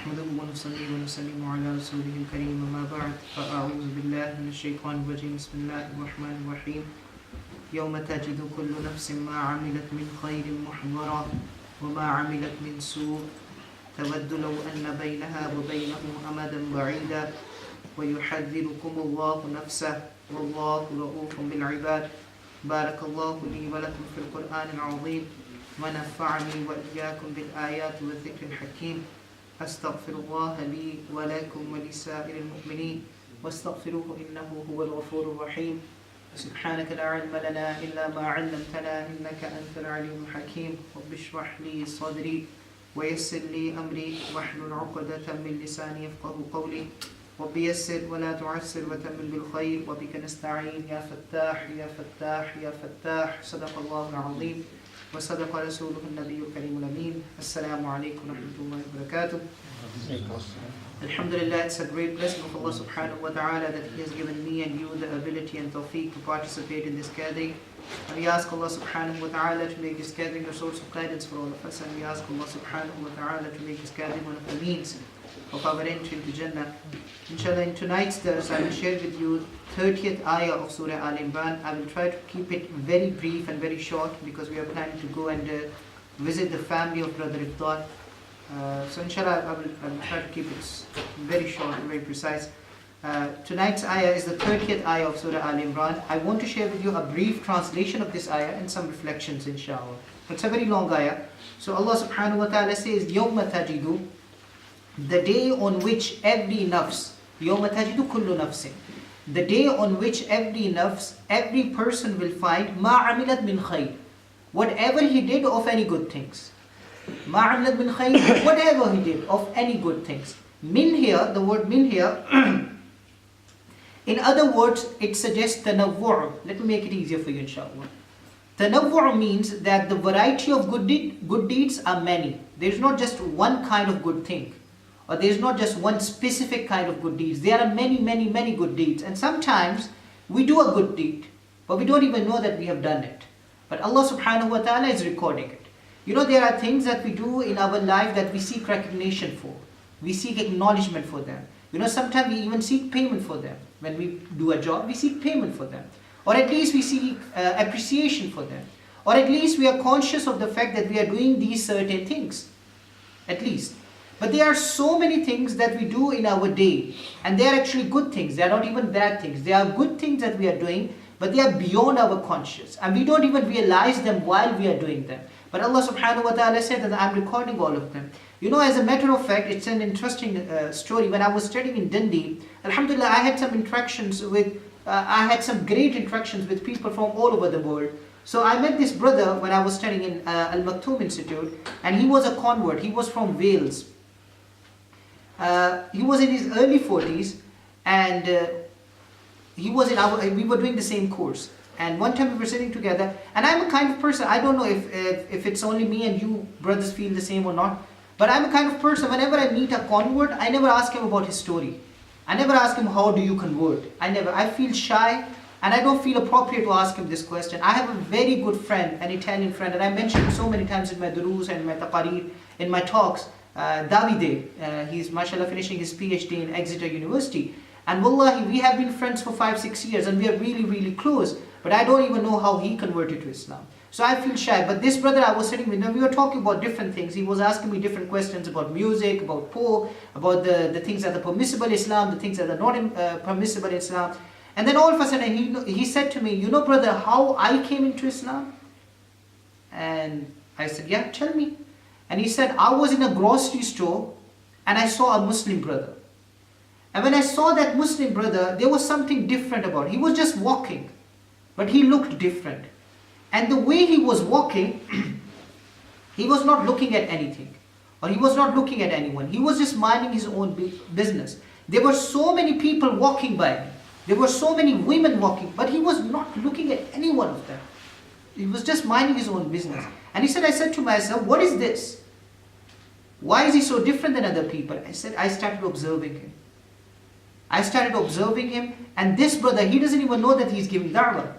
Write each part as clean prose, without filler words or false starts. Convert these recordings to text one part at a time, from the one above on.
نحمده ونصلي ونسلم على رسوله الكريم أما بعد فأعوذ بالله من الشيطان الرجيم بسم الله الرحمن الرحيم يوم تجد كل نفس ما عملت من خير محضرا وما عملت من سوء تود لو أن بينها وبينه أمدا بعيدا ويحذركم الله نفسه والله رؤوف بالعباد بارك الله لي ولكم في القرآن العظيم ونفعني وإياكم بالآيات والذكر الحكيم أستغفر الله لي ولكم ولسائر المؤمنين واستغفروه إنه هو الغفور الرحيم سبحانك لا علم لنا إلا ما علمتنا إنك أنت العليم الحكيم رب اشرح لي صدري ويسر لي أمري واحلل عقدة من لساني يفقه قولي رب يسر ولا تعسر وتمن بالخير وبك نستعين يا فتاح يا فتاح يا فتاح صدق الله العظيم وصدق رسوله النبي الكريم الأمين السلام عليكم ورحمة الله وبركاته. Alhamdulillah, it's a great blessing of Allah subhanahu wa ta'ala that He has given me and you the ability and tawfiq to participate in this gathering. And we ask Allah subhanahu wa ta'ala to make this gathering a source of guidance for all of us. And we ask Allah subhanahu wa ta'ala to make this gathering one of the means of our entry into Jannah. Inshallah, in tonight's dars, I will share with you 30th ayah of Surah Al-Imran. I will try to keep it very brief and very short because we are planning to go and visit the family of Brother Iftar. So inshallah, I will try to keep it very short and very precise. Tonight's ayah is the 30th ayah of Surah Al-Imran. I want to share with you a brief translation of this ayah and some reflections, inshallah. It's a very long ayah. So Allah subhanahu wa ta'ala says, يَوْمَ تَجِدُ, the day on which every nafs, يَوْمَ تَجِدُ كُلُّ نَفْسٍ, the day on which every nafs, every person will find مَا عَمِلَتْ مِنْ خَيْرٍ, whatever he did of any good things. مَا عَمِلَتْ مِنْ خَيْرٍ, whatever he did of any good things. Min here, the word min here, in other words, it suggests tanawwu'. Let me make it easier for you, inshallah. Tanawwu' means that the variety of good deeds are many. There is not just one kind of good thing, or there is not just one specific kind of good deeds. There are many good deeds. And sometimes we do a good deed, but we don't even know that we have done it. But Allah subhanahu wa ta'ala is recording it. You know, there are things that we do in our life that we seek recognition for. We seek acknowledgement for them. You know, sometimes we even seek payment for them. When we do a job, we seek payment for them. Or at least we seek appreciation for them. Or at least we are conscious of the fact that we are doing these certain things. At least. But there are so many things that we do in our day. And they are actually good things. They are not even bad things. They are good things that we are doing, but they are beyond our conscious. And we don't even realize them while we are doing them. But Allah subhanahu wa ta'ala said that I'm recording all of them. You know, as a matter of fact, it's an interesting story. When I was studying in Dundee, alhamdulillah, I had some interactions with, I had some great interactions with people from all over the world. So I met this brother when I was studying in Al Maktoum Institute, and he was a convert. He was from Wales. He was in his early 40s, and he was in we were doing the same course. And one time we were sitting together, and I'm a kind of person, I don't know if it's only me and you brothers feel the same or not, but I'm a kind of person, whenever I meet a convert, I never ask him about his story. I never ask him, how do you convert? I feel shy, and I don't feel appropriate to ask him this question. I have a very good friend, an Italian friend, and I mentioned him so many times in my durus and my taqareer, in my talks, Davide. He's mashallah finishing his PhD in Exeter University. And wallahi, we have been friends for 5-6 years, and we are really close. But I don't even know how he converted to Islam. So I feel shy. But this brother I was sitting with, and we were talking about different things. He was asking me different questions about music, about Poe, about the things that are permissible in Islam, the things that are not permissible in Islam. And then all of a sudden he said to me, you know brother, how I came into Islam? And I said, yeah, tell me. And he said, I was in a grocery store and I saw a Muslim brother. And when I saw that Muslim brother, there was something different about him. He was just walking. But he looked different. And the way he was walking, he was not looking at anything. Or he was not looking at anyone. He was just minding his own business. There were so many people walking by him. There were so many women walking. But he was not looking at any one of them. He was just minding his own business. And he said, I said to myself, what is this? Why is he so different than other people? I started observing him. And this brother, he doesn't even know that he's giving da'wah.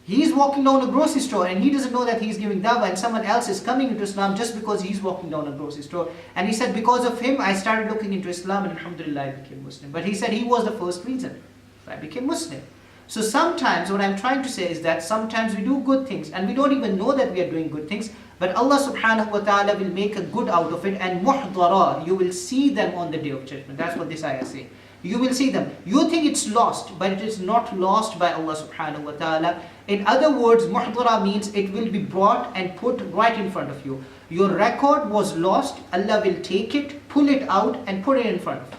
He's walking down a grocery store and he doesn't know that he's giving dawah, and someone else is coming into Islam just because he's walking down a grocery store. And he said, because of him, I started looking into Islam and alhamdulillah, I became Muslim. But he said he was the first reason. So I became Muslim. So sometimes what I'm trying to say is that sometimes we do good things and we don't even know that we are doing good things. But Allah subhanahu wa ta'ala will make a good out of it, and muhdara, you will see them on the day of judgment. That's what this ayah says. You will see them. You think it's lost, but it is not lost by Allah subhanahu wa ta'ala. In other words, muhdara means it will be brought and put right in front of you. Your record was lost, Allah will take it, pull it out and put it in front of you.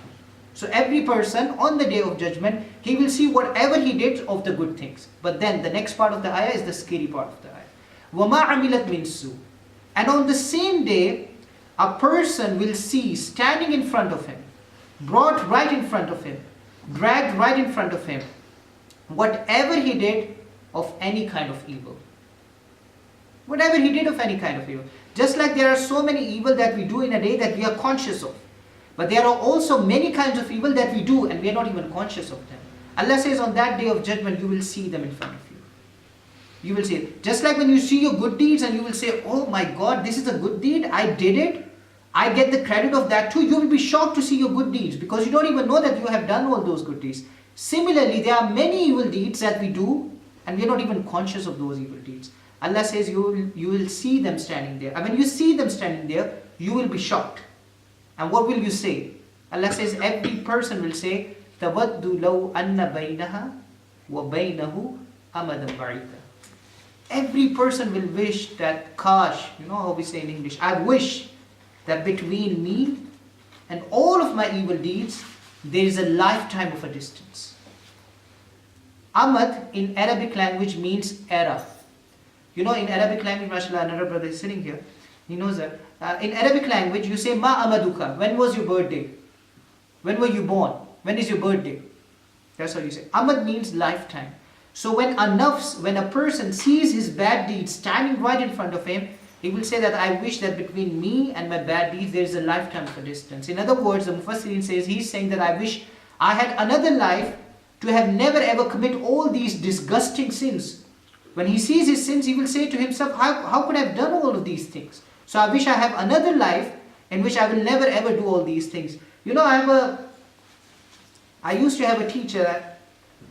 So every person on the day of judgment, he will see whatever he did of the good things. But then the next part of the ayah is the scary part of the ayah. وَمَا عَمِلَتْ مِنْ سُوءٍ. And on the same day, a person will see standing in front of him, brought right in front of him, dragged right in front of him, whatever he did of any kind of evil. Whatever he did of any kind of evil. Just like there are so many evil that we do in a day that we are conscious of. But there are also many kinds of evil that we do and we are not even conscious of them. Allah says on that day of judgment, you will see them in front of you. You will see it. Just like when you see your good deeds and you will say, oh my God, this is a good deed, I did it. I get the credit of that too. You will be shocked to see your good deeds because you don't even know that you have done all those good deeds. Similarly, there are many evil deeds that we do and we are not even conscious of those evil deeds. Allah says you will see them standing there. And when you see them standing there, you will be shocked. And what will you say? Allah says every person will say, تَوَدُّ لَوْ أَنَّ بَيْنَهَا وَبَيْنَهُ أَمَدًا بَعِيدًا. Every person will wish that, kash, you know how we say in English, I wish that between me and all of my evil deeds, there is a lifetime of a distance. Amad in Arabic language means era. You know, in Arabic language, mashallah, another brother is sitting here, he knows that. In Arabic language, you say, Ma amaduka, when was your birthday? When were you born? When is your birthday? That's how you say. Amad means lifetime. So when a person sees his bad deeds standing right in front of him, he will say that I wish that between me and my bad deeds there is a lifetime of a distance. In other words, the Mufassirin says, he's saying that I wish I had another life to have never ever commit all these disgusting sins. When he sees his sins, he will say to himself, how could I have done all of these things? So I wish I have another life in which I will never ever do all these things. You know, I used to have a teacher.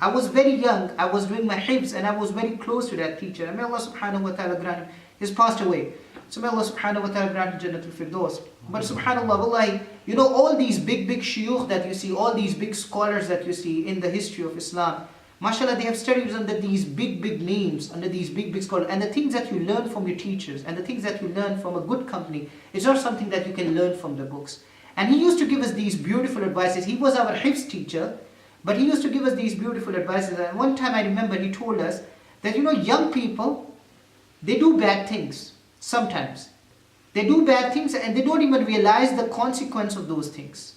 I was very young, I was doing my hifz and I was very close to that teacher. And may Allah subhanahu wa ta'ala grant him, he's passed away. So may Allah subhanahu wa ta'ala grant him Jannatul Firdaus. But subhanallah, wallahi, you know all these big shuyukh that you see, all these big scholars that you see in the history of Islam, mashallah, they have studied under these big names, under these big scholars. And the things that you learn from your teachers and the things that you learn from a good company, it's not something that you can learn from the books. And he used to give us these beautiful advices. He was our hifz teacher. But he used to give us these beautiful advices. And one time I remember he told us that, you know, young people, they do bad things. Sometimes. They do bad things and they don't even realize the consequence of those things.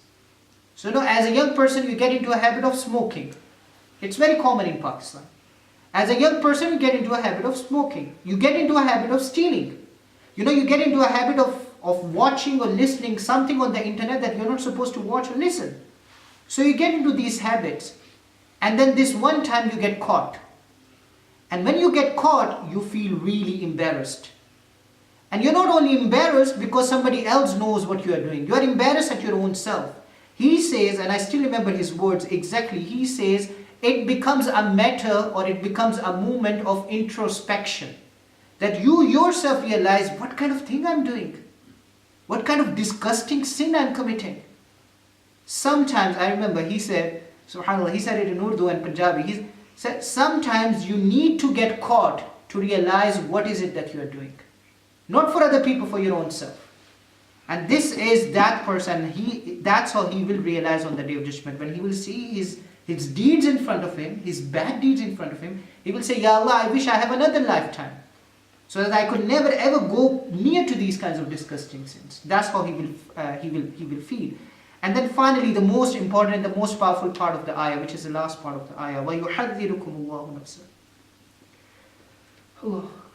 So, you know, as a young person, you get into a habit of smoking. It's very common in Pakistan. As a young person, you get into a habit of smoking. You get into a habit of stealing. You know, you get into a habit of watching or listening something on the internet that you're not supposed to watch or listen. So you get into these habits and then this one time you get caught. And when you get caught, you feel really embarrassed. And you're not only embarrassed because somebody else knows what you are doing. You are embarrassed at your own self. He says, and I still remember his words exactly, he says, it becomes a matter or it becomes a moment of introspection. That you yourself realize, what kind of thing I'm doing? What kind of disgusting sin I'm committing? Sometimes, I remember he said, subhanAllah, he said it in Urdu and Punjabi, he said, sometimes you need to get caught to realize what is it that you are doing. Not for other people, for your own self. And this is that person, that's how he will realize on the day of judgment. When he will see his deeds in front of him, his bad deeds in front of him, he will say, Ya Allah, I wish I have another lifetime. So that I could never ever go near to these kinds of disgusting sins. That's how he will feel. And then finally, the most important and the most powerful part of the ayah, which is the last part of the ayah, وَيُحَذِّرُكُمُ اللَّهُ نَفْسًا.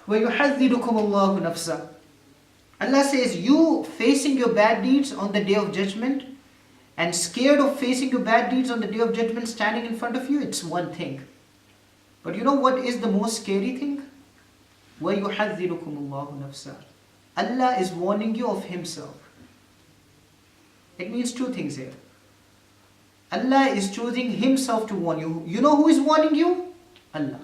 وَيُحَذِّرُكُمُ اللَّهُ نَفْسًا. Allah says, you facing your bad deeds on the day of judgment and scared of facing your bad deeds on the day of judgment standing in front of you, it's one thing. But you know what is the most scary thing? وَيُحَذِّرُكُمُ اللَّهُ نَفْسًا. Allah is warning you of Himself. It means two things here. Allah is choosing Himself to warn you. You know who is warning you? Allah.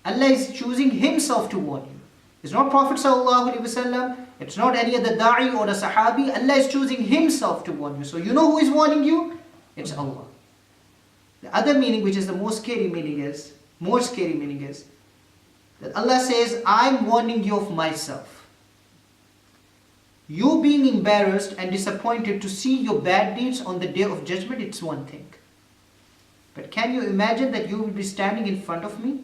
Allah is choosing Himself to warn you. It's not Prophet ﷺ, it's not any other da'i or a sahabi. Allah is choosing Himself to warn you. So you know who is warning you? It's Allah. The other meaning, which is the more scary meaning is that Allah says, I'm warning you of myself. You being embarrassed and disappointed to see your bad deeds on the day of judgment, it's one thing. But can you imagine that you will be standing in front of me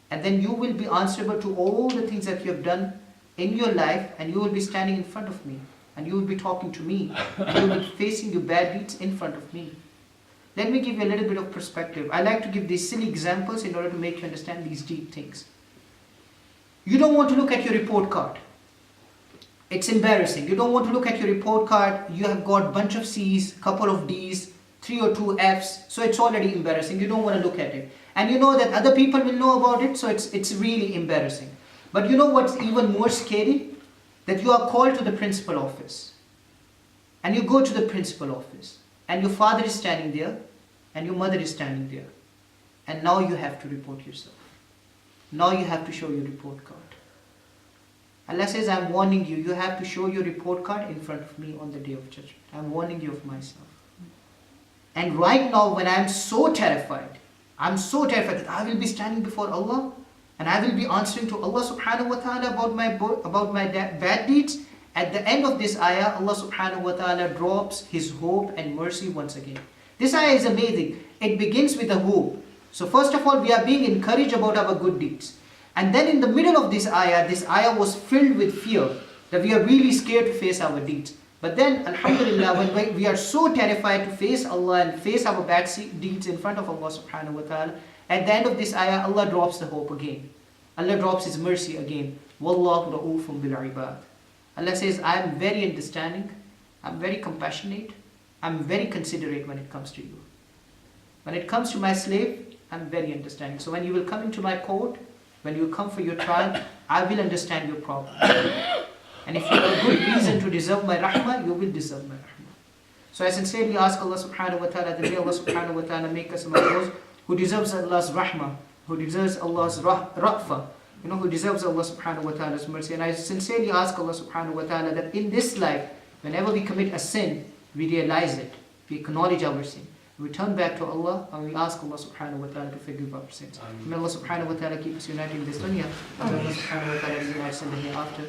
and then you will be answerable to all the things that you have done in your life, and you will be standing in front of me and you will be talking to me and you will be facing your bad deeds in front of me. Let me give you a little bit of perspective. I like to give these silly examples in order to make you understand these deep things. You don't want to look at your report card. It's embarrassing. You don't want to look at your report card. You have got a bunch of C's, couple of D's, 3 or 2 F's. So it's already embarrassing. You don't want to look at it. And you know that other people will know about it. So it's really embarrassing. But you know what's even more scary? That you are called to the principal office. And you go to the principal office. And your father is standing there. And your mother is standing there. And now you have to report yourself. Now you have to show your report card. Allah says, I'm warning you. You have to show your report card in front of me on the day of judgment. I'm warning you of myself. And right now, when I'm so terrified that I will be standing before Allah and I will be answering to Allah subhanahu wa ta'ala about my bad deeds. At the end of this ayah, Allah subhanahu wa ta'ala drops His hope and mercy once again. This ayah is amazing. It begins with a hope. So first of all, we are being encouraged about our good deeds. And then in the middle of this ayah was filled with fear, that we are really scared to face our deeds. But then, alhamdulillah, when we are so terrified to face Allah and face our bad deeds in front of Allah subhanahu wa ta'ala, at the end of this ayah, Allah drops the hope again. Allah drops His mercy again. Wallahu ra'ufun bil ibad. Allah says, I am very understanding, I am very compassionate, I am very considerate when it comes to you. When it comes to my slave, I am very understanding. So when you will come into my court, when you come for your trial, I will understand your problem. And if you have a good reason to deserve my rahmah, you will deserve my rahmah. So I sincerely ask Allah subhanahu wa ta'ala, that may Allah subhanahu wa ta'ala make us among those who deserves Allah's rahmah, who deserves Allah's ra'fa, who deserves Allah subhanahu wa ta'ala's mercy. And I sincerely ask Allah subhanahu wa ta'ala that in this life, whenever we commit a sin, we realize it, we acknowledge our sin. We turn back to Allah and we ask Allah subhanahu wa ta'ala to forgive our sins. May Allah subhanahu wa ta'ala keep us united in this dunya. And Allah subhanahu wa ta'ala unite us in the hereafter.